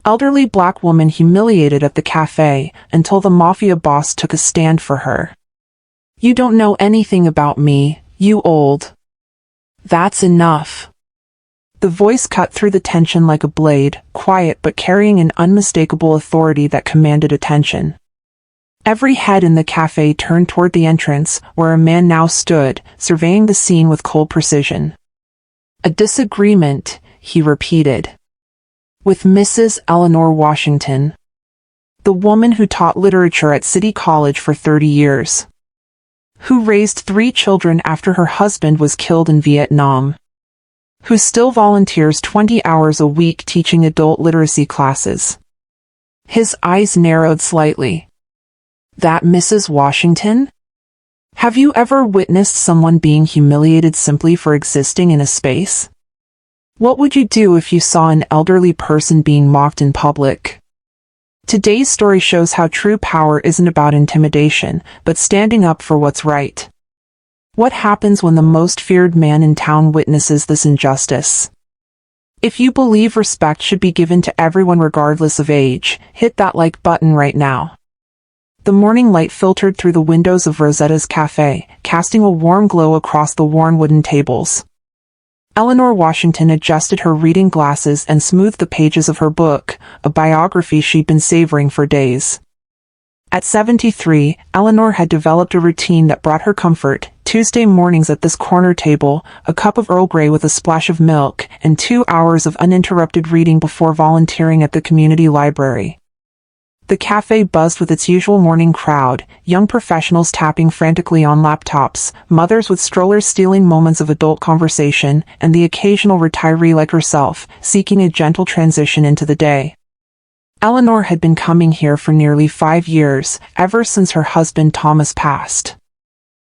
Elderly black woman humiliated at the cafe until the Mafia boss took a stand for her. You don't know anything about me, you old. That's enough. The voice cut through the tension like a blade, quiet but carrying an unmistakable authority that commanded attention. Every head in the cafe turned toward the entrance, where a man now stood, surveying the scene with cold precision. A disagreement, he repeated. With Mrs. Eleanor Washington, the woman who taught literature at City College for 30 years, who raised 3 children after her husband was killed in Vietnam, who still volunteers 20 hours a week teaching adult literacy classes. His eyes narrowed slightly. That Mrs. Washington? Have you ever witnessed someone being humiliated simply for existing in a space? What would you do if you saw an elderly person being mocked in public? Today's story shows how true power isn't about intimidation, but standing up for what's right. What happens when the most feared man in town witnesses this injustice? If you believe respect should be given to everyone regardless of age, hit that like button right now. The morning light filtered through the windows of Rosetta's cafe, casting a warm glow across the worn wooden tables. Eleanor Washington adjusted her reading glasses and smoothed the pages of her book, a biography she'd been savoring for days. At 73, Eleanor had developed a routine that brought her comfort: Tuesday mornings at this corner table, a cup of Earl Grey with a splash of milk, and 2 hours of uninterrupted reading before volunteering at the community library. The cafe buzzed with its usual morning crowd, young professionals tapping frantically on laptops, mothers with strollers stealing moments of adult conversation, and the occasional retiree like herself, seeking a gentle transition into the day. Eleanor had been coming here for nearly 5 years, ever since her husband Thomas passed.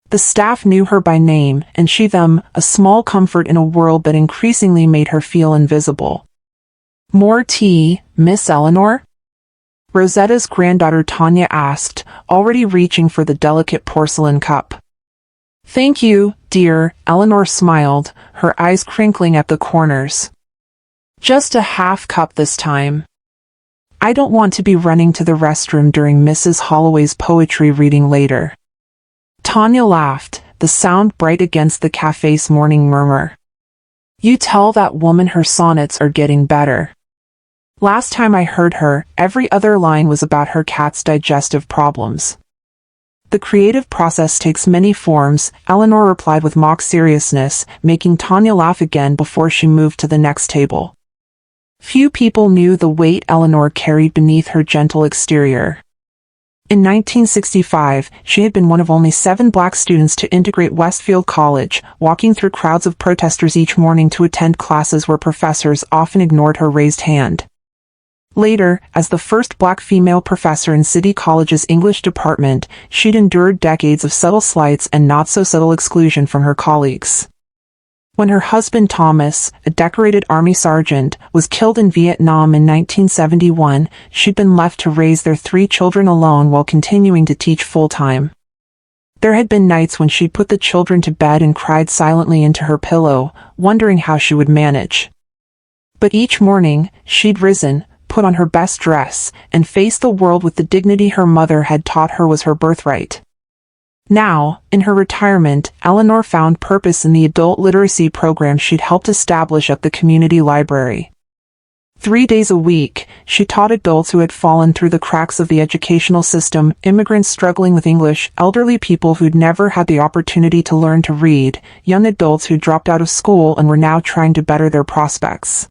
The staff knew her by name, and she them, a small comfort in a world that increasingly made her feel invisible. More tea, Miss Eleanor? Rosetta's granddaughter Tanya asked, already reaching for the delicate porcelain cup. Thank you, dear, Eleanor smiled, her eyes crinkling at the corners. Just a half cup this time. I don't want to be running to the restroom during Mrs. Holloway's poetry reading later. Tanya laughed, the sound bright against the cafe's morning murmur. You tell that woman her sonnets are getting better. Last time I heard her, every other line was about her cat's digestive problems. The creative process takes many forms, Eleanor replied with mock seriousness, making Tanya laugh again before she moved to the next table. Few people knew the weight Eleanor carried beneath her gentle exterior. In 1965, she had been one of only 7 black students to integrate Westfield College, walking through crowds of protesters each morning to attend classes where professors often ignored her raised hand. Later, as the first black female professor in City College's English department, she'd endured decades of subtle slights and not-so-subtle exclusion from her colleagues. When her husband Thomas, a decorated Army sergeant, was killed in Vietnam in 1971, she'd been left to raise their 3 children alone while continuing to teach full-time. There had been nights when she'd put the children to bed and cried silently into her pillow, wondering how she would manage. But each morning, she'd risen, put on her best dress, and faced the world with the dignity her mother had taught her was her birthright. Now, in her retirement, Eleanor found purpose in the adult literacy program she'd helped establish at the community library. 3 days a week, she taught adults who had fallen through the cracks of the educational system, immigrants struggling with English, elderly people who'd never had the opportunity to learn to read, young adults who dropped out of school and were now trying to better their prospects.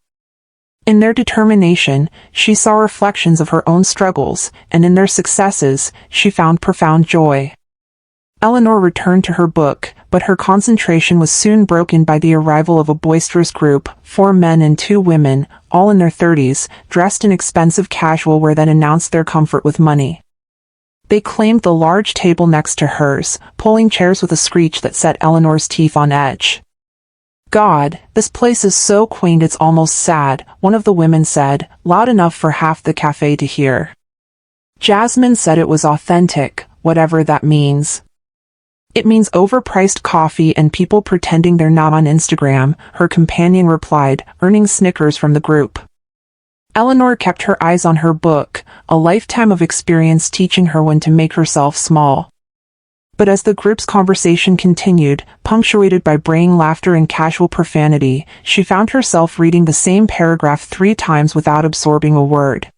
In their determination, she saw reflections of her own struggles, and in their successes, she found profound joy. Eleanor returned to her book, but her concentration was soon broken by the arrival of a boisterous group, 4 men and 2 women, all in their 30s, dressed in expensive casual wear that announced their comfort with money. They claimed the large table next to hers, pulling chairs with a screech that set Eleanor's teeth on edge. God, this place is so quaint it's almost sad, one of the women said, loud enough for half the cafe to hear. Jasmine said it was authentic, whatever that means. It means overpriced coffee and people pretending they're not on Instagram, her companion replied, earning snickers from the group. Eleanor kept her eyes on her book, a lifetime of experience teaching her when to make herself small. But as the group's conversation continued, punctuated by braying laughter and casual profanity, she found herself reading the same paragraph 3 times without absorbing a word.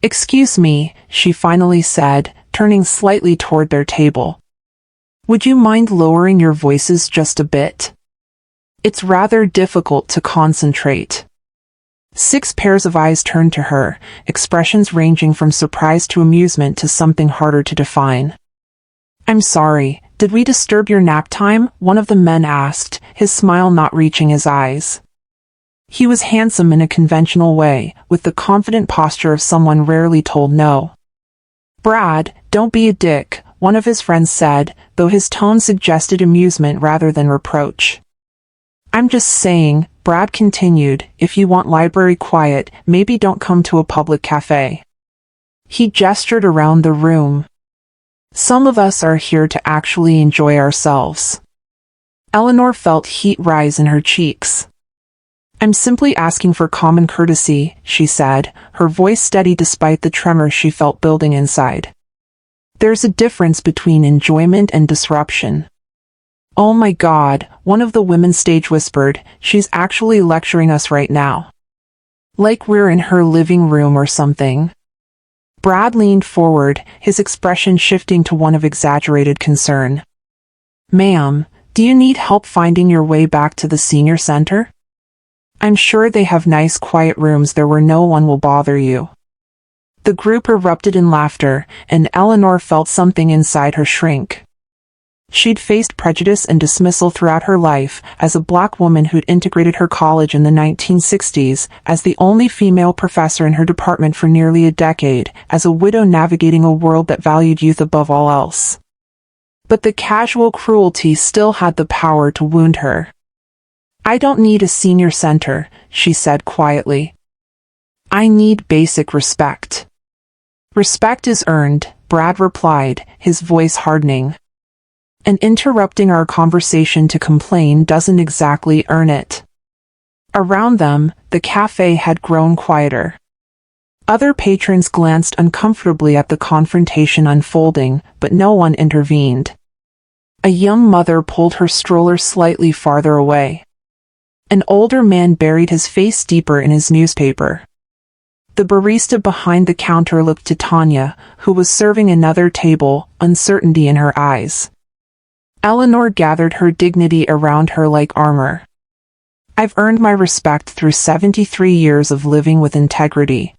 "Excuse me," she finally said, turning slightly toward their table. "Would you mind lowering your voices just a bit? It's rather difficult to concentrate." 6 pairs of eyes turned to her, expressions ranging from surprise to amusement to something harder to define. "I'm sorry, did we disturb your nap time?" one of the men asked, his smile not reaching his eyes. He was handsome in a conventional way, with the confident posture of someone rarely told no. "Brad, don't be a dick," one of his friends said, though his tone suggested amusement rather than reproach. "I'm just saying," Brad continued, "if you want library quiet, maybe don't come to a public cafe." He gestured around the room. "Some of us are here to actually enjoy ourselves." Eleanor felt heat rise in her cheeks. "I'm simply asking for common courtesy," she said, her voice steady despite the tremor she felt building inside. "There's a difference between enjoyment and disruption." "Oh my God," one of the women stage whispered, "she's actually lecturing us right now. Like we're in her living room or something." Brad leaned forward, his expression shifting to one of exaggerated concern. "Ma'am, do you need help finding your way back to the senior center? I'm sure they have nice quiet rooms there where no one will bother you." The group erupted in laughter, and Eleanor felt something inside her shrink. She'd faced prejudice and dismissal throughout her life, as a black woman who'd integrated her college in the 1960s, as the only female professor in her department for nearly a decade, as a widow navigating a world that valued youth above all else. But the casual cruelty still had the power to wound her. "I don't need a senior center," she said quietly. "I need basic respect." "Respect is earned," Brad replied, his voice hardening. "And interrupting our conversation to complain doesn't exactly earn it." Around them, the cafe had grown quieter. Other patrons glanced uncomfortably at the confrontation unfolding, but no one intervened. A young mother pulled her stroller slightly farther away. An older man buried his face deeper in his newspaper. The barista behind the counter looked to Tanya, who was serving another table, uncertainty in her eyes. Eleanor gathered her dignity around her like armor. "I've earned my respect through 73 years of living with integrity.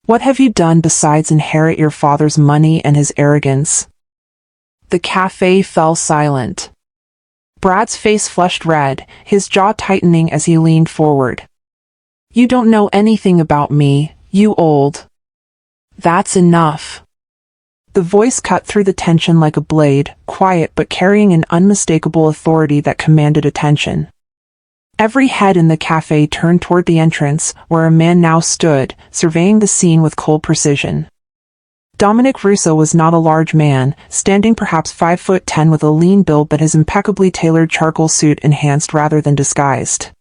What have you done besides inherit your father's money and his arrogance?" The cafe fell silent. Brad's face flushed red, his jaw tightening as he leaned forward. "You don't know anything about me, you old." "That's enough." The voice cut through the tension like a blade, quiet but carrying an unmistakable authority that commanded attention. Every head in the cafe turned toward the entrance, where a man now stood, surveying the scene with cold precision. Dominic Russo was not a large man, standing perhaps 5'10" with a lean build that his impeccably tailored charcoal suit enhanced rather than disguised.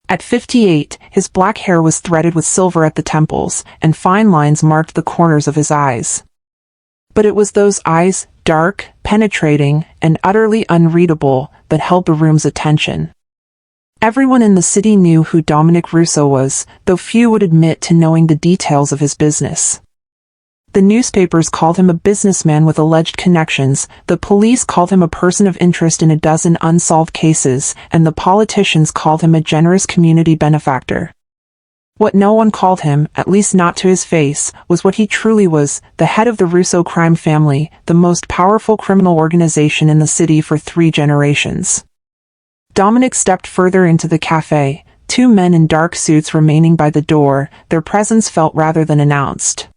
At 58, his black hair was threaded with silver at the temples, and fine lines marked the corners of his eyes. But it was those eyes, dark, penetrating, and utterly unreadable, that held the room's attention. Everyone in the city knew who Dominic Russo was, though few would admit to knowing the details of his business. The newspapers called him a businessman with alleged connections, the police called him a person of interest in a dozen unsolved cases, and the politicians called him a generous community benefactor. What no one called him, at least not to his face, was what he truly was, the head of the Russo crime family, the most powerful criminal organization in the city for 3 generations. Dominic stepped further into the cafe, 2 men in dark suits remaining by the door, their presence felt rather than announced.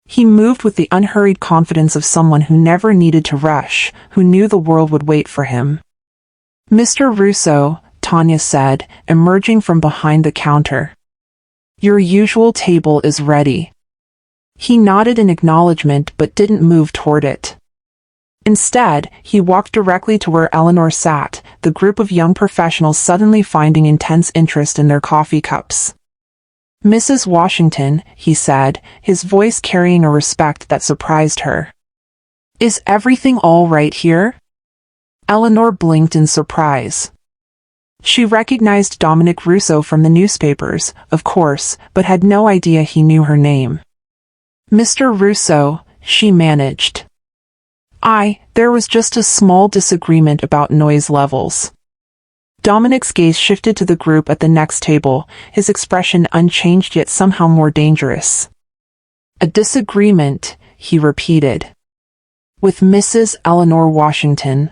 He moved with the unhurried confidence of someone who never needed to rush, who knew the world would wait for him. "Mr. Russo," Tanya said, emerging from behind the counter. "Your usual table is ready." He nodded in acknowledgement but didn't move toward it. Instead, he walked directly to where Eleanor sat, the group of young professionals suddenly finding intense interest in their coffee cups. Mrs. Washington, he said, his voice carrying a respect that surprised her. Is everything all right here? Eleanor blinked in surprise. She recognized Dominic Russo from the newspapers, of course, but had no idea he knew her name. Mr. Russo, she managed. There was just a small disagreement about noise levels. Dominic's gaze shifted to the group at the next table, his expression unchanged yet somehow more dangerous. A disagreement, he repeated. With Mrs. Eleanor Washington.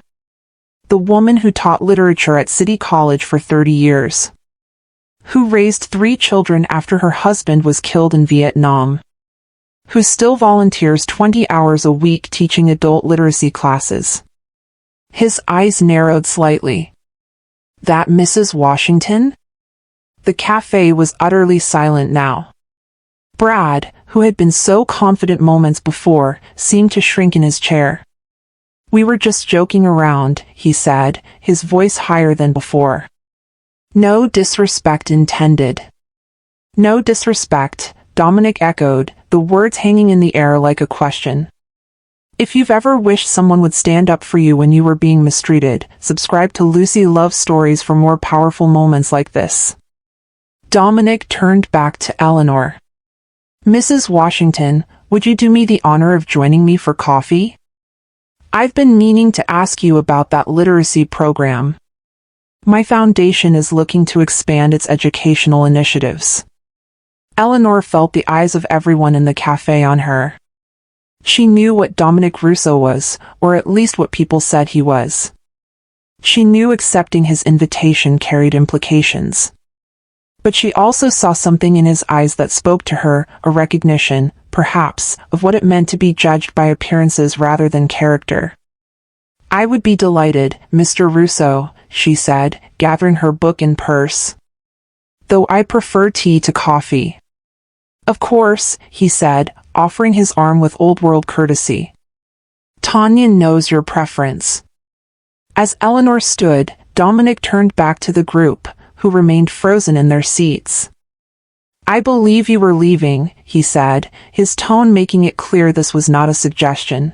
The woman who taught literature at City College for 30 years. Who raised 3 children after her husband was killed in Vietnam. Who still volunteers 20 hours a week teaching adult literacy classes. His eyes narrowed slightly. That Mrs. Washington? The cafe was utterly silent now. Brad, who had been so confident moments before, seemed to shrink in his chair. We were just joking around, he said, his voice higher than before. No disrespect intended. No disrespect, Dominic echoed, the words hanging in the air like a question. If you've ever wished someone would stand up for you when you were being mistreated, subscribe to Lucy Love Stories for more powerful moments like this. Dominic turned back to Eleanor. Mrs. Washington, would you do me the honor of joining me for coffee? I've been meaning to ask you about that literacy program. My foundation is looking to expand its educational initiatives. Eleanor felt the eyes of everyone in the cafe on her. She knew what Dominic Russo was, or at least what people said he was. She knew accepting his invitation carried implications. But she also saw something in his eyes that spoke to her, a recognition, perhaps, of what it meant to be judged by appearances rather than character. I would be delighted, Mr. Russo, she said, gathering her book and purse. Though I prefer tea to coffee. Of course, he said, offering his arm with old-world courtesy. Tanya knows your preference. As Eleanor stood, Dominic turned back to the group, who remained frozen in their seats. I believe you were leaving, he said, his tone making it clear this was not a suggestion.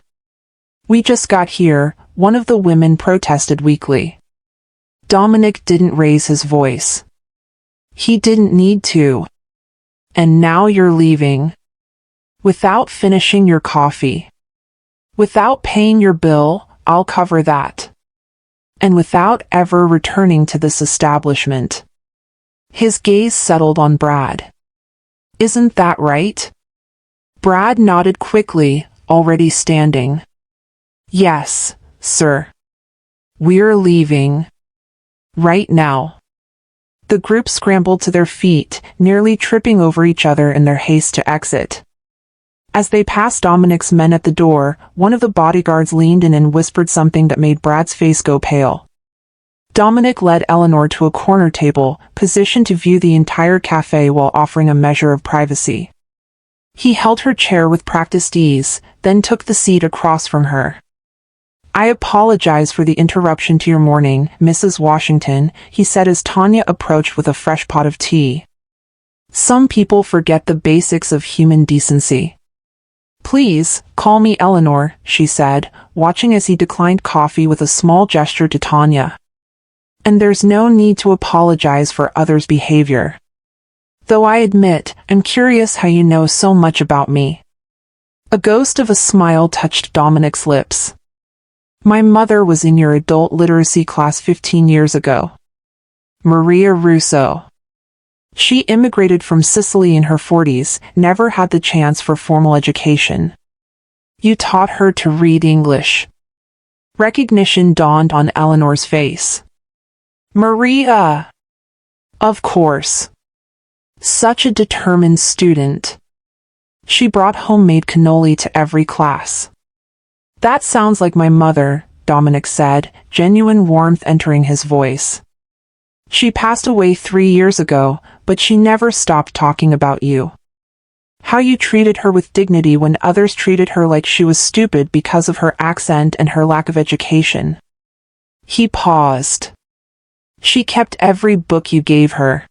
We just got here, one of the women protested weakly. Dominic didn't raise his voice. He didn't need to. And now you're leaving. Without finishing your coffee. Without paying your bill, I'll cover that. And without ever returning to this establishment. His gaze settled on Brad. Isn't that right? Brad nodded quickly, already standing. Yes, sir. We're leaving. Right now. The group scrambled to their feet, nearly tripping over each other in their haste to exit. As they passed Dominic's men at the door, one of the bodyguards leaned in and whispered something that made Brad's face go pale. Dominic led Eleanor to a corner table, positioned to view the entire cafe while offering a measure of privacy. He held her chair with practiced ease, then took the seat across from her. I apologize for the interruption to your morning, Mrs. Washington, he said as Tanya approached with a fresh pot of tea. Some people forget the basics of human decency. Please, call me Eleanor, she said, watching as he declined coffee with a small gesture to Tanya. And there's no need to apologize for others' behavior. Though I admit, I'm curious how you know so much about me. A ghost of a smile touched Dominic's lips. My mother was in your adult literacy class 15 years ago. Maria Russo. She immigrated from Sicily in her 40s, never had the chance for formal education. You taught her to read English. Recognition dawned on Eleanor's face. Maria! Of course. Such a determined student. She brought homemade cannoli to every class. That sounds like my mother, Dominic said, genuine warmth entering his voice. She passed away 3 years ago, but she never stopped talking about you. How you treated her with dignity when others treated her like she was stupid because of her accent and her lack of education. He paused. She kept every book you gave her.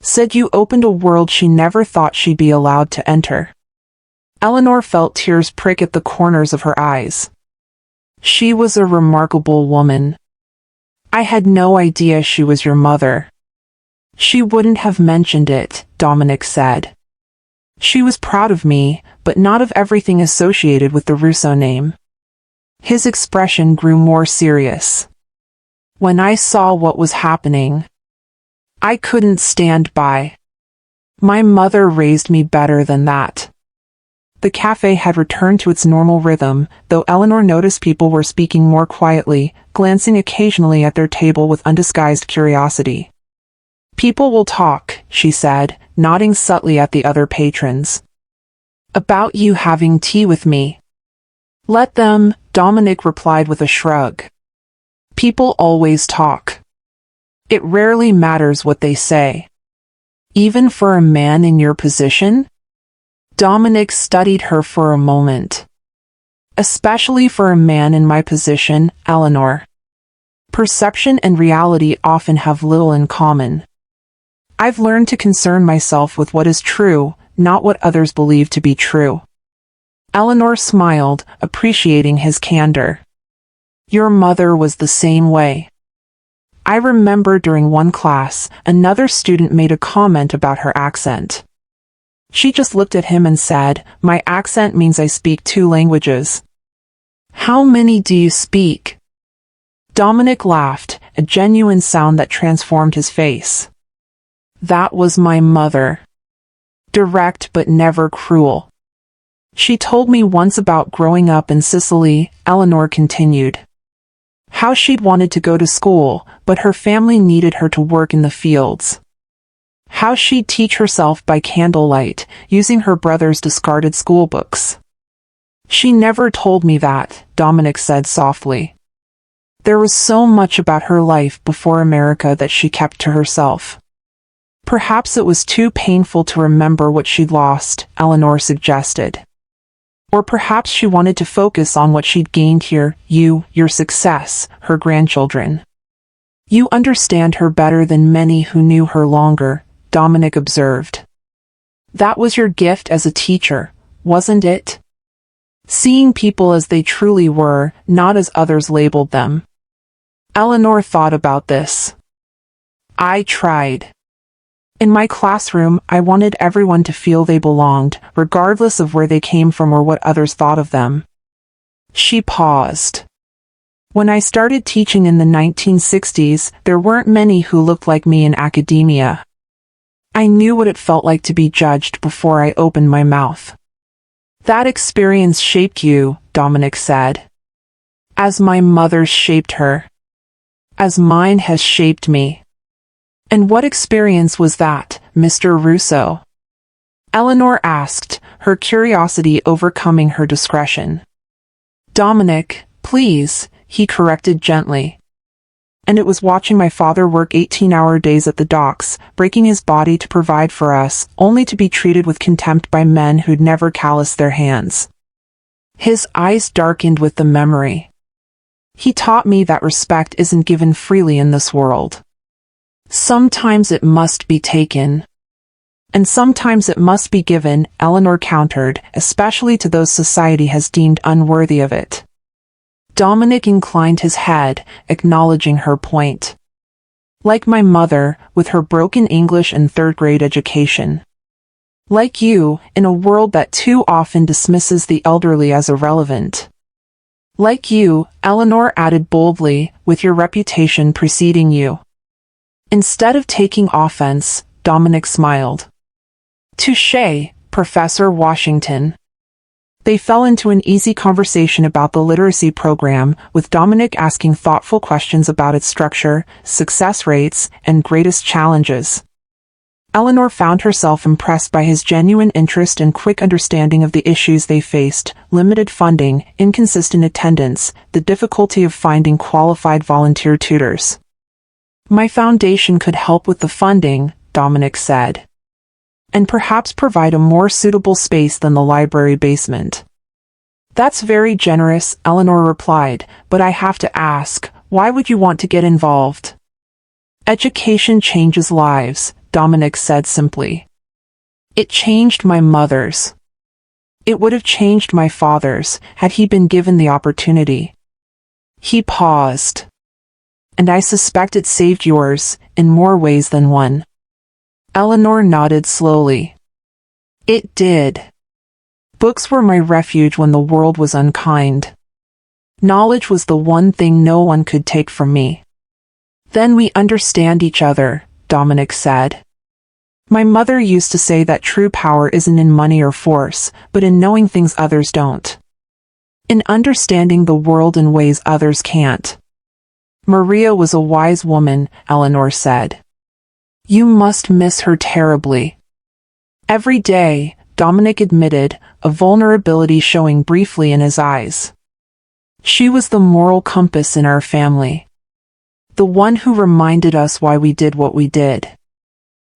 Said you opened a world she never thought she'd be allowed to enter. Eleanor felt tears prick at the corners of her eyes. She was a remarkable woman. I had no idea she was your mother. She wouldn't have mentioned it, Dominic said. She was proud of me, but not of everything associated with the Russo name. His expression grew more serious. When I saw what was happening, I couldn't stand by. My mother raised me better than that. The cafe had returned to its normal rhythm, though Eleanor noticed people were speaking more quietly, glancing occasionally at their table with undisguised curiosity. People will talk, she said, nodding subtly at the other patrons. About you having tea with me. Let them, Dominic replied with a shrug. People always talk. It rarely matters what they say. Even for a man in your position? Dominic studied her for a moment. Especially for a man in my position, Eleanor. Perception and reality often have little in common. I've learned to concern myself with what is true, not what others believe to be true. Eleanor smiled, appreciating his candor. Your mother was the same way. I remember during one class, another student made a comment about her accent. She just looked at him and said, "My accent means I speak 2 languages." How many do you speak? Dominic laughed, a genuine sound that transformed his face. That was my mother. Direct but never cruel. She told me once about growing up in Sicily, Eleanor continued. How she'd wanted to go to school, but her family needed her to work in the fields. How she'd teach herself by candlelight, using her brother's discarded school books. She never told me that, Dominic said softly. There was so much about her life before America that she kept to herself. Perhaps it was too painful to remember what she'd lost, Eleanor suggested. Or perhaps she wanted to focus on what she'd gained here, your success, her grandchildren. You understand her better than many who knew her longer, Dominic observed. That was your gift as a teacher, wasn't it? Seeing people as they truly were, not as others labeled them. Eleanor thought about this. I tried. In my classroom, I wanted everyone to feel they belonged, regardless of where they came from or what others thought of them. She paused. When I started teaching in the 1960s, there weren't many who looked like me in academia. I knew what it felt like to be judged before I opened my mouth. That experience shaped you, Dominic said. As my mother's shaped her. As mine has shaped me. And what experience was that, Mr. Russo? Eleanor asked, her curiosity overcoming her discretion. Dominic, please, he corrected gently. And it was watching my father work 18-hour days at the docks, breaking his body to provide for us, only to be treated with contempt by men who'd never calloused their hands. His eyes darkened with the memory. He taught me that respect isn't given freely in this world. Sometimes it must be taken. And sometimes it must be given, Eleanor countered, especially to those society has deemed unworthy of it. Dominic inclined his head, acknowledging her point. Like my mother, with her broken English and third-grade education. Like you, in a world that too often dismisses the elderly as irrelevant. Like you, Eleanor added boldly, with your reputation preceding you. Instead of taking offense, Dominic smiled. Touché, Professor Washington. They fell into an easy conversation about the literacy program, with Dominic asking thoughtful questions about its structure, success rates, and greatest challenges. Eleanor found herself impressed by his genuine interest and quick understanding of the issues they faced: limited funding, inconsistent attendance, the difficulty of finding qualified volunteer tutors. My foundation could help with the funding, Dominic said. And perhaps provide a more suitable space than the library basement. That's very generous, Eleanor replied, but I have to ask, why would you want to get involved? Education changes lives, Dominic said simply. It changed my mother's. It would have changed my father's, had he been given the opportunity. He paused. And I suspect it saved yours, in more ways than one. Eleanor nodded slowly. It did. Books were my refuge when the world was unkind. Knowledge was the one thing no one could take from me. Then we understand each other, Dominic said. My mother used to say that true power isn't in money or force, but in knowing things others don't. In understanding the world in ways others can't. Maria was a wise woman, Eleanor said. You must miss her terribly. Every day, Dominic admitted, a vulnerability showing briefly in his eyes. She was the moral compass in our family. The one who reminded us why we did what we did.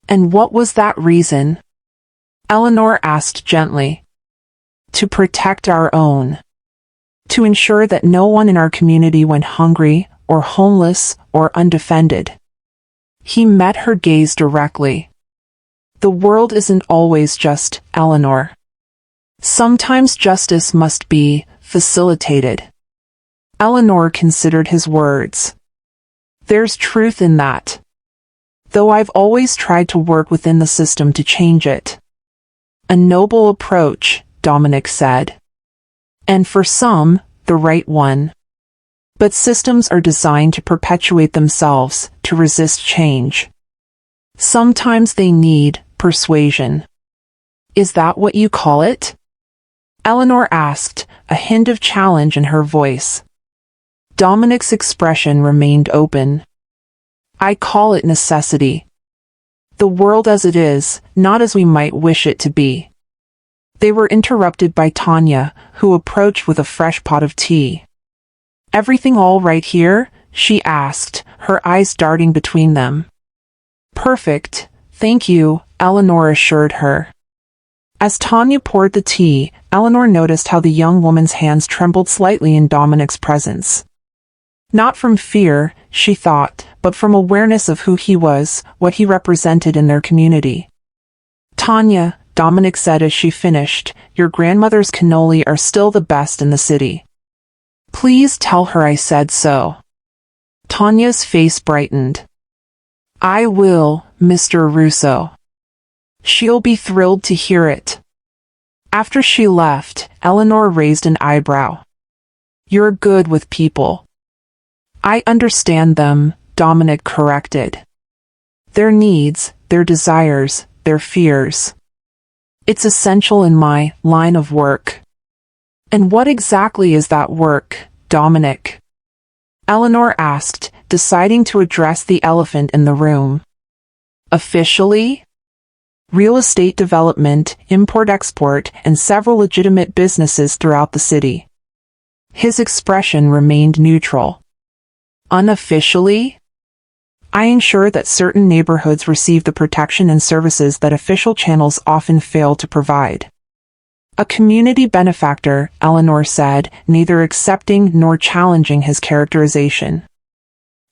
And what was that reason? Eleanor asked gently. To protect our own. To ensure that no one in our community went hungry, or homeless, or undefended. He met her gaze directly. The world isn't always just, Eleanor. Sometimes justice must be facilitated. Eleanor considered his words. There's truth in that. Though I've always tried to work within the system to change it. A noble approach, Dominic said. And for some, the right one. But systems are designed to perpetuate themselves, to resist change. Sometimes they need persuasion. Is that what you call it? Eleanor asked, a hint of challenge in her voice. Dominic's expression remained open. I call it necessity. The world as it is, not as we might wish it to be. They were interrupted by Tanya, who approached with a fresh pot of tea. Everything all right here? She asked, her eyes darting between them. Perfect, thank you, Eleanor assured her. As Tanya poured the tea, Eleanor noticed how the young woman's hands trembled slightly in Dominic's presence. Not from fear, she thought, but from awareness of who he was, what he represented in their community. Tanya, Dominic said as she finished, your grandmother's cannoli are still the best in the city. Please tell her I said so. Tanya's face brightened. I will, Mr. Russo. She'll be thrilled to hear it. After she left, Eleanor raised an eyebrow. You're good with people. I understand them, Dominic corrected. Their needs, their desires, their fears. It's essential in my line of work. And what exactly is that work, Dominic? Eleanor asked, deciding to address the elephant in the room. Officially? Real estate development, import-export, and several legitimate businesses throughout the city. His expression remained neutral. Unofficially? I ensure that certain neighborhoods receive the protection and services that official channels often fail to provide. A community benefactor, Eleanor said, neither accepting nor challenging his characterization.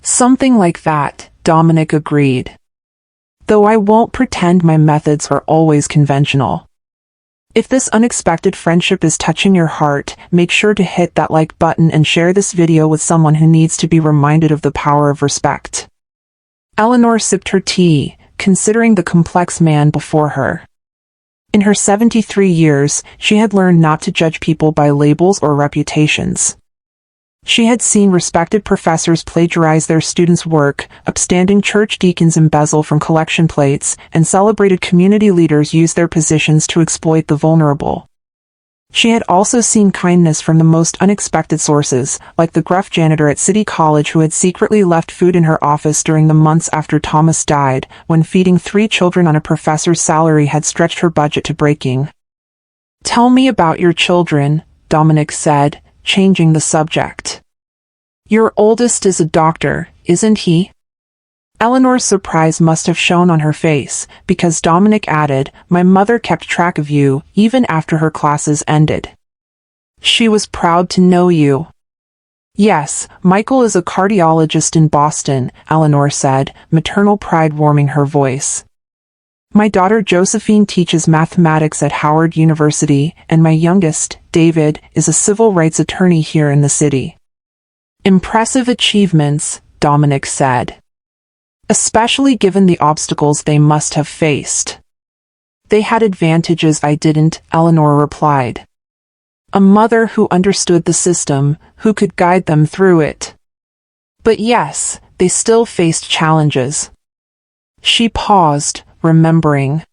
Something like that, Dominic agreed. Though I won't pretend my methods are always conventional. If this unexpected friendship is touching your heart, make sure to hit that like button and share this video with someone who needs to be reminded of the power of respect. Eleanor sipped her tea, considering the complex man before her. In her 73 years, she had learned not to judge people by labels or reputations. She had seen respected professors plagiarize their students' work, upstanding church deacons embezzle from collection plates, and celebrated community leaders use their positions to exploit the vulnerable. She had also seen kindness from the most unexpected sources, like the gruff janitor at City College who had secretly left food in her office during the months after Thomas died, when feeding 3 children on a professor's salary had stretched her budget to breaking. Tell me about your children, Dominic said, changing the subject. Your oldest is a doctor, isn't he? Eleanor's surprise must have shown on her face, because Dominic added, my mother kept track of you, even after her classes ended. She was proud to know you. Yes, Michael is a cardiologist in Boston, Eleanor said, maternal pride warming her voice. My daughter Josephine teaches mathematics at Howard University, and my youngest, David, is a civil rights attorney here in the city. Impressive achievements, Dominic said. Especially given the obstacles they must have faced. They had advantages I didn't, Eleanor replied. A mother who understood the system, who could guide them through it. But yes, they still faced challenges. She paused, remembering.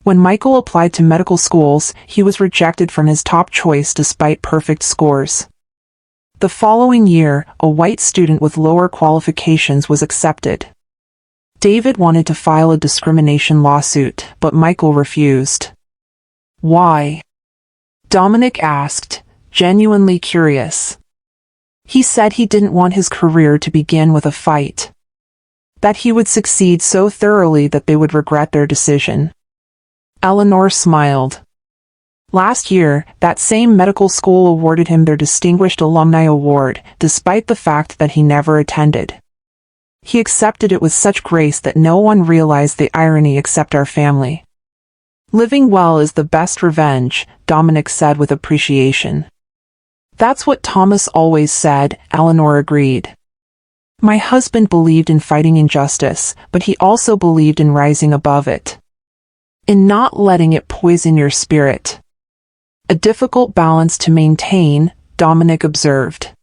When Michael applied to medical schools, he was rejected from his top choice despite perfect scores. The following year, a white student with lower qualifications was accepted. David wanted to file a discrimination lawsuit, but Michael refused. Why? Dominic asked, genuinely curious. He said he didn't want his career to begin with a fight. That he would succeed so thoroughly that they would regret their decision. Eleanor smiled. Last year, that same medical school awarded him their Distinguished Alumni Award, despite the fact that he never attended. He accepted it with such grace that no one realized the irony except our family. Living well is the best revenge, Dominic said with appreciation. That's what Thomas always said, Eleanor agreed. My husband believed in fighting injustice, but he also believed in rising above it. In not letting it poison your spirit. A difficult balance to maintain, Dominic observed.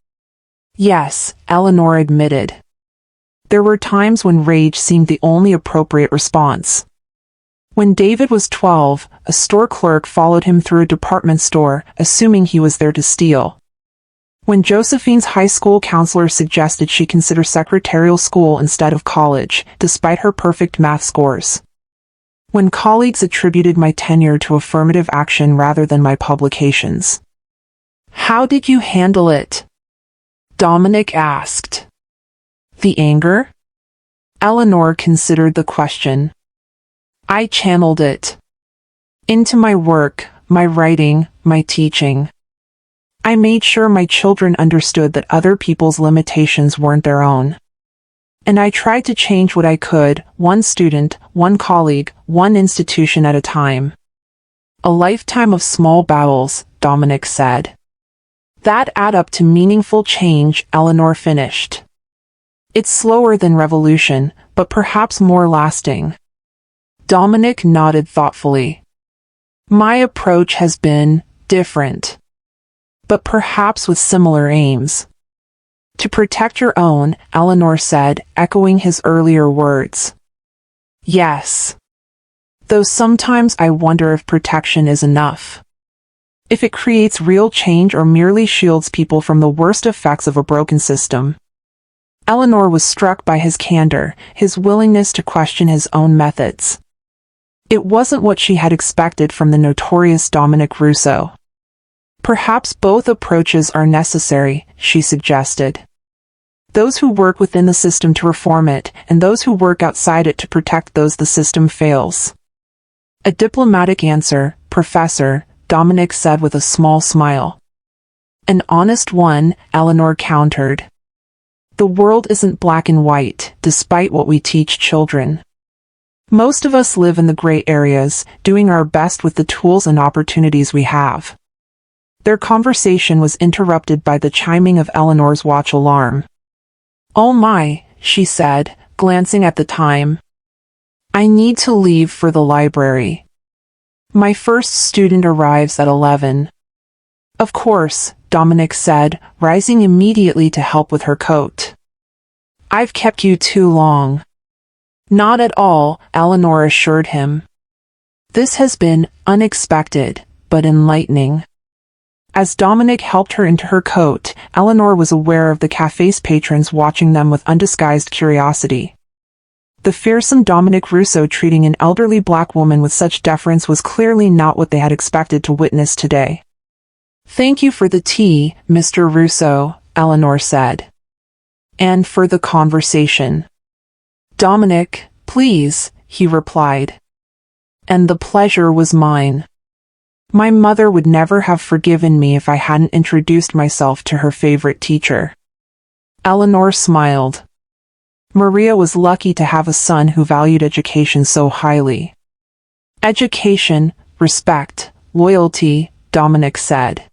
Yes, Eleanor admitted. There were times when rage seemed the only appropriate response. When David was 12, a store clerk followed him through a department store, assuming he was there to steal. When Josephine's high school counselor suggested she consider secretarial school instead of college, despite her perfect math scores. When colleagues attributed my tenure to affirmative action rather than my publications. How did you handle it? Dominic asked. The anger? Eleanor considered the question. I channeled it. Into my work, my writing, my teaching. I made sure my children understood that other people's limitations weren't their own. And I tried to change what I could, one student, one colleague, one institution at a time. A lifetime of small battles, Dominic said. That add up to meaningful change, Eleanor finished. It's slower than revolution, but perhaps more lasting. Dominic nodded thoughtfully. My approach has been different. But perhaps with similar aims. To protect your own, Eleanor said, echoing his earlier words. Yes. Though sometimes I wonder if protection is enough. If it creates real change or merely shields people from the worst effects of a broken system. Eleanor was struck by his candor, his willingness to question his own methods. It wasn't what she had expected from the notorious Dominic Russo. Perhaps both approaches are necessary, she suggested. Those who work within the system to reform it, and those who work outside it to protect those the system fails. A diplomatic answer, Professor, Dominic said with a small smile. An honest one, Eleanor countered. The world isn't black and white, despite what we teach children. Most of us live in the gray areas, doing our best with the tools and opportunities we have. Their conversation was interrupted by the chiming of Eleanor's watch alarm. Oh my, she said, glancing at the time. I need to leave for the library. My first student arrives at 11. Of course, Dominic said, rising immediately to help with her coat. I've kept you too long. Not at all, Eleanor assured him. This has been unexpected, but enlightening. As Dominic helped her into her coat, Eleanor was aware of the cafe's patrons watching them with undisguised curiosity. The fearsome Dominic Russo treating an elderly black woman with such deference was clearly not what they had expected to witness today. Thank you for the tea, Mr. Russo, Eleanor said. And for the conversation. Dominic, please, he replied. And the pleasure was mine. My mother would never have forgiven me if I hadn't introduced myself to her favorite teacher. Eleanor smiled. Maria was lucky to have a son who valued education so highly. Education, respect, loyalty, Dominic said.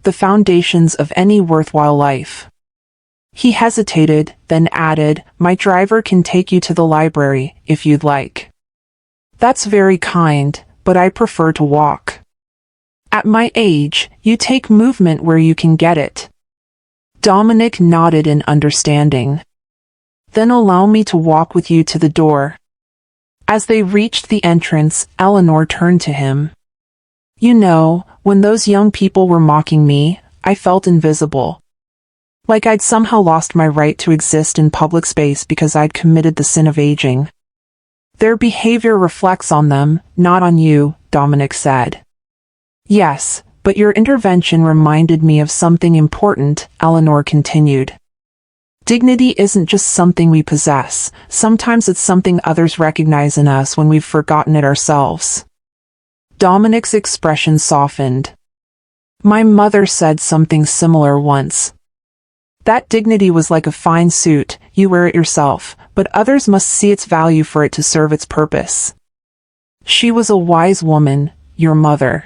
The foundations of any worthwhile life. He hesitated, then added, "My driver can take you to the library, if you'd like." "That's very kind, but I prefer to walk." "At my age, you take movement where you can get it." Dominic nodded in understanding. "Then allow me to walk with you to the door." As they reached the entrance, Eleanor turned to him. "You know, when those young people were mocking me, I felt invisible. Like I'd somehow lost my right to exist in public space because I'd committed the sin of aging." "Their behavior reflects on them, not on you," Dominic said. "Yes, but your intervention reminded me of something important," Eleanor continued. "Dignity isn't just something we possess, sometimes it's something others recognize in us when we've forgotten it ourselves." Dominic's expression softened. "My mother said something similar once. That dignity was like a fine suit, you wear it yourself, but others must see its value for it to serve its purpose." "She was a wise woman, your mother."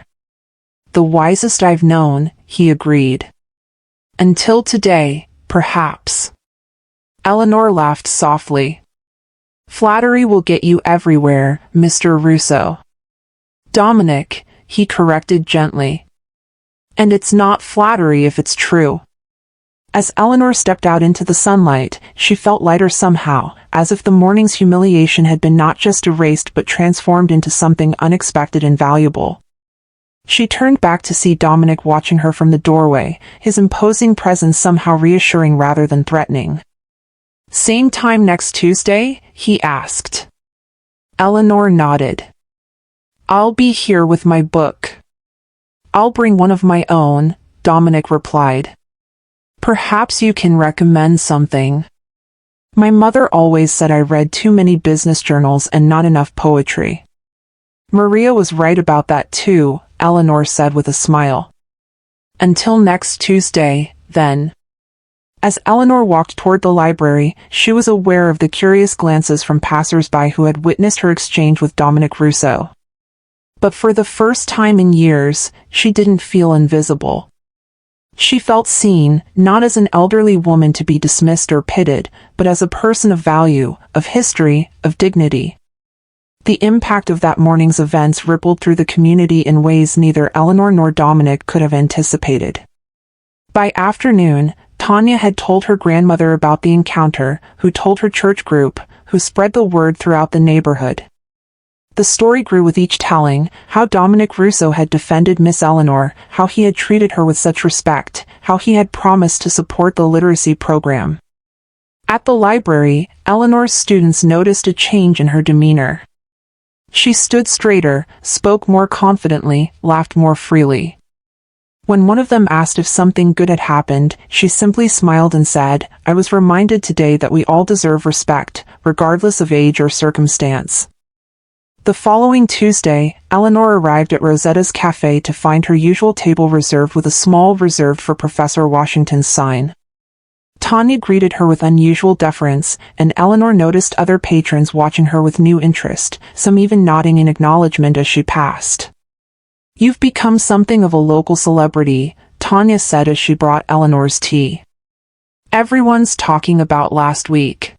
"The wisest I've known," he agreed. "Until today, perhaps." Eleanor laughed softly. "Flattery will get you everywhere, Mr. Russo." "Dominic," he corrected gently. "And it's not flattery if it's true." As Eleanor stepped out into the sunlight, she felt lighter somehow, as if the morning's humiliation had been not just erased but transformed into something unexpected and valuable. She turned back to see Dominic watching her from the doorway, his imposing presence somehow reassuring rather than threatening. "Same time next Tuesday?" he asked. Eleanor nodded. "I'll be here with my book." "I'll bring one of my own," Dominic replied. "Perhaps you can recommend something." "My mother always said I read too many business journals and not enough poetry." "Maria was right about that too," Eleanor said with a smile. "Until next Tuesday, then." As Eleanor walked toward the library, she was aware of the curious glances from passers-by who had witnessed her exchange with Dominic Russo. But for the first time in years, she didn't feel invisible. She felt seen, not as an elderly woman to be dismissed or pitted, but as a person of value, of history, of dignity. The impact of that morning's events rippled through the community in ways neither Eleanor nor Dominic could have anticipated. By afternoon, Tanya had told her grandmother about the encounter, who told her church group, who spread the word throughout the neighborhood. The story grew with each telling, how Dominic Russo had defended Miss Eleanor, how he had treated her with such respect, how he had promised to support the literacy program. At the library, Eleanor's students noticed a change in her demeanor. She stood straighter, spoke more confidently, laughed more freely. When one of them asked if something good had happened, she simply smiled and said, "I was reminded today that we all deserve respect, regardless of age or circumstance." The following Tuesday, Eleanor arrived at Rosetta's Café to find her usual table reserved with a small "reserved for Professor Washington's" sign. Tanya greeted her with unusual deference, and Eleanor noticed other patrons watching her with new interest, some even nodding in acknowledgement as she passed. "You've become something of a local celebrity," Tanya said as she brought Eleanor's tea. "Everyone's talking about last week."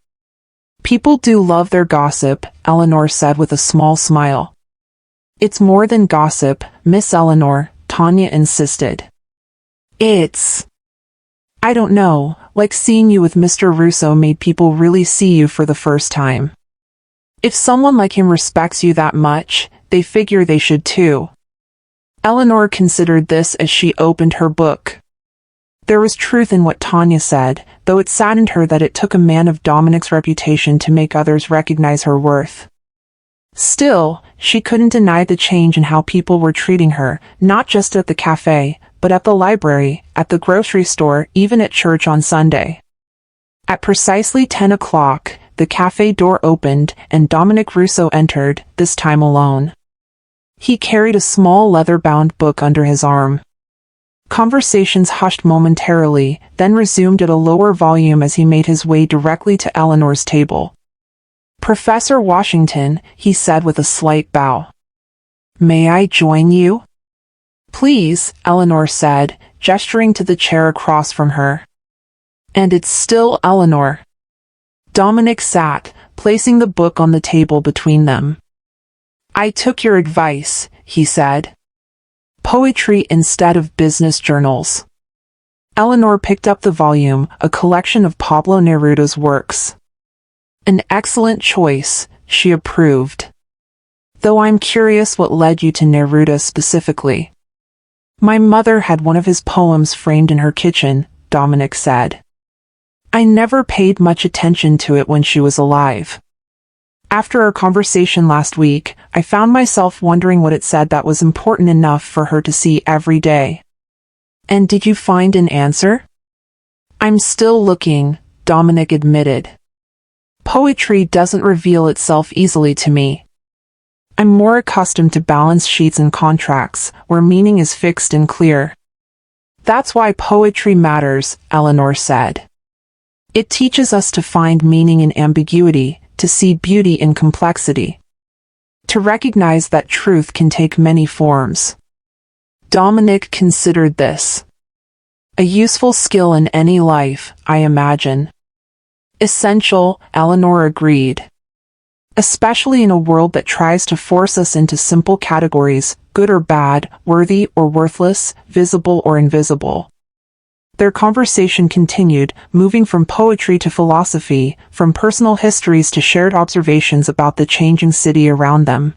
"People do love their gossip," Eleanor said with a small smile. "It's more than gossip, Miss Eleanor," Tanya insisted. I don't know, like seeing you with Mr. Russo made people really see you for the first time. If someone like him respects you that much, they figure they should too." Eleanor considered this as she opened her book. There was truth in what Tanya said, though it saddened her that it took a man of Dominic's reputation to make others recognize her worth. Still, she couldn't deny the change in how people were treating her, not just at the cafe, but at the library, at the grocery store, even at church on Sunday. At precisely 10 o'clock, the cafe door opened, and Dominic Russo entered, this time alone. He carried a small leather-bound book under his arm. Conversations hushed momentarily, then resumed at a lower volume as he made his way directly to Eleanor's table. "Professor Washington," he said with a slight bow. May I join you? Please, Eleanor said, gesturing to the chair across from her. And it's still Eleanor. Dominic sat, placing the book on the table between them. I took your advice, he said. Poetry instead of business journals. Eleanor picked up the volume, a collection of Pablo Neruda's works. An excellent choice, she approved. Though I'm curious what led you to Neruda specifically. My mother had one of his poems framed in her kitchen, Dominic said. I never paid much attention to it when she was alive. After our conversation last week, I found myself wondering what it said that was important enough for her to see every day. And did you find an answer? I'm still looking, Dominic admitted. Poetry doesn't reveal itself easily to me. I'm more accustomed to balance sheets and contracts, where meaning is fixed and clear. That's why poetry matters, Eleanor said. It teaches us to find meaning in ambiguity, to see beauty in complexity. To recognize that truth can take many forms. Dominic considered this. A useful skill in any life, I imagine. Essential, Eleanor agreed. Especially in a world that tries to force us into simple categories, good or bad, worthy or worthless, visible or invisible. Their conversation continued, moving from poetry to philosophy, from personal histories to shared observations about the changing city around them.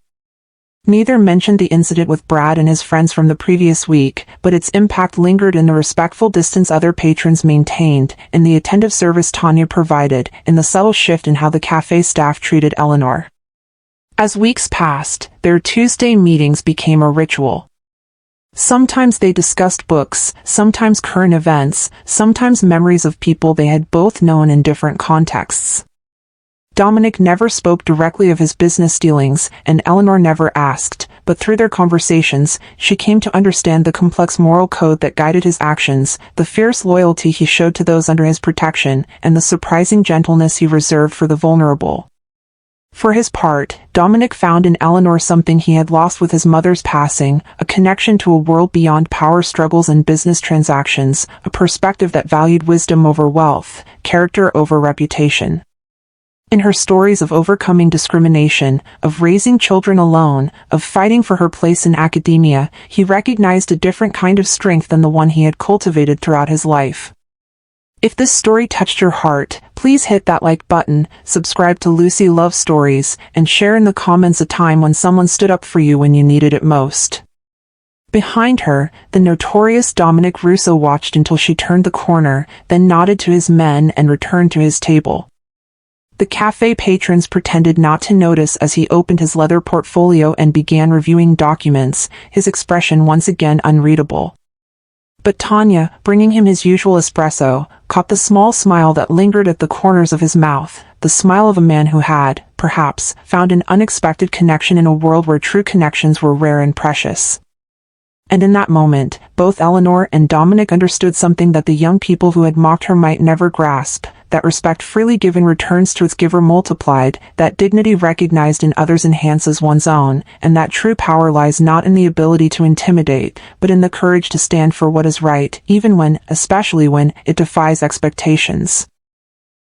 Neither mentioned the incident with Brad and his friends from the previous week, but its impact lingered in the respectful distance other patrons maintained, in the attentive service Tanya provided, in the subtle shift in how the cafe staff treated Eleanor. As weeks passed, their Tuesday meetings became a ritual. Sometimes they discussed books, sometimes current events, sometimes memories of people they had both known in different contexts. Dominic never spoke directly of his business dealings, and Eleanor never asked, but through their conversations, she came to understand the complex moral code that guided his actions, the fierce loyalty he showed to those under his protection, and the surprising gentleness he reserved for the vulnerable. For his part, Dominic found in Eleanor something he had lost with his mother's passing, a connection to a world beyond power struggles and business transactions, a perspective that valued wisdom over wealth, character over reputation. In her stories of overcoming discrimination, of raising children alone, of fighting for her place in academia, he recognized a different kind of strength than the one he had cultivated throughout his life. If this story touched your heart, please hit that like button, subscribe to Lucy Love Stories, and share in the comments a time when someone stood up for you when you needed it most. Behind her, the notorious Dominic Russo watched until she turned the corner, then nodded to his men and returned to his table. The cafe patrons pretended not to notice as he opened his leather portfolio and began reviewing documents, his expression once again unreadable. But Tanya, bringing him his usual espresso, caught the small smile that lingered at the corners of his mouth, the smile of a man who had, perhaps, found an unexpected connection in a world where true connections were rare and precious. And in that moment, both Eleanor and Dominic understood something that the young people who had mocked her might never grasp, that respect freely given returns to its giver multiplied, that dignity recognized in others enhances one's own, and that true power lies not in the ability to intimidate, but in the courage to stand for what is right, even when, especially when, it defies expectations.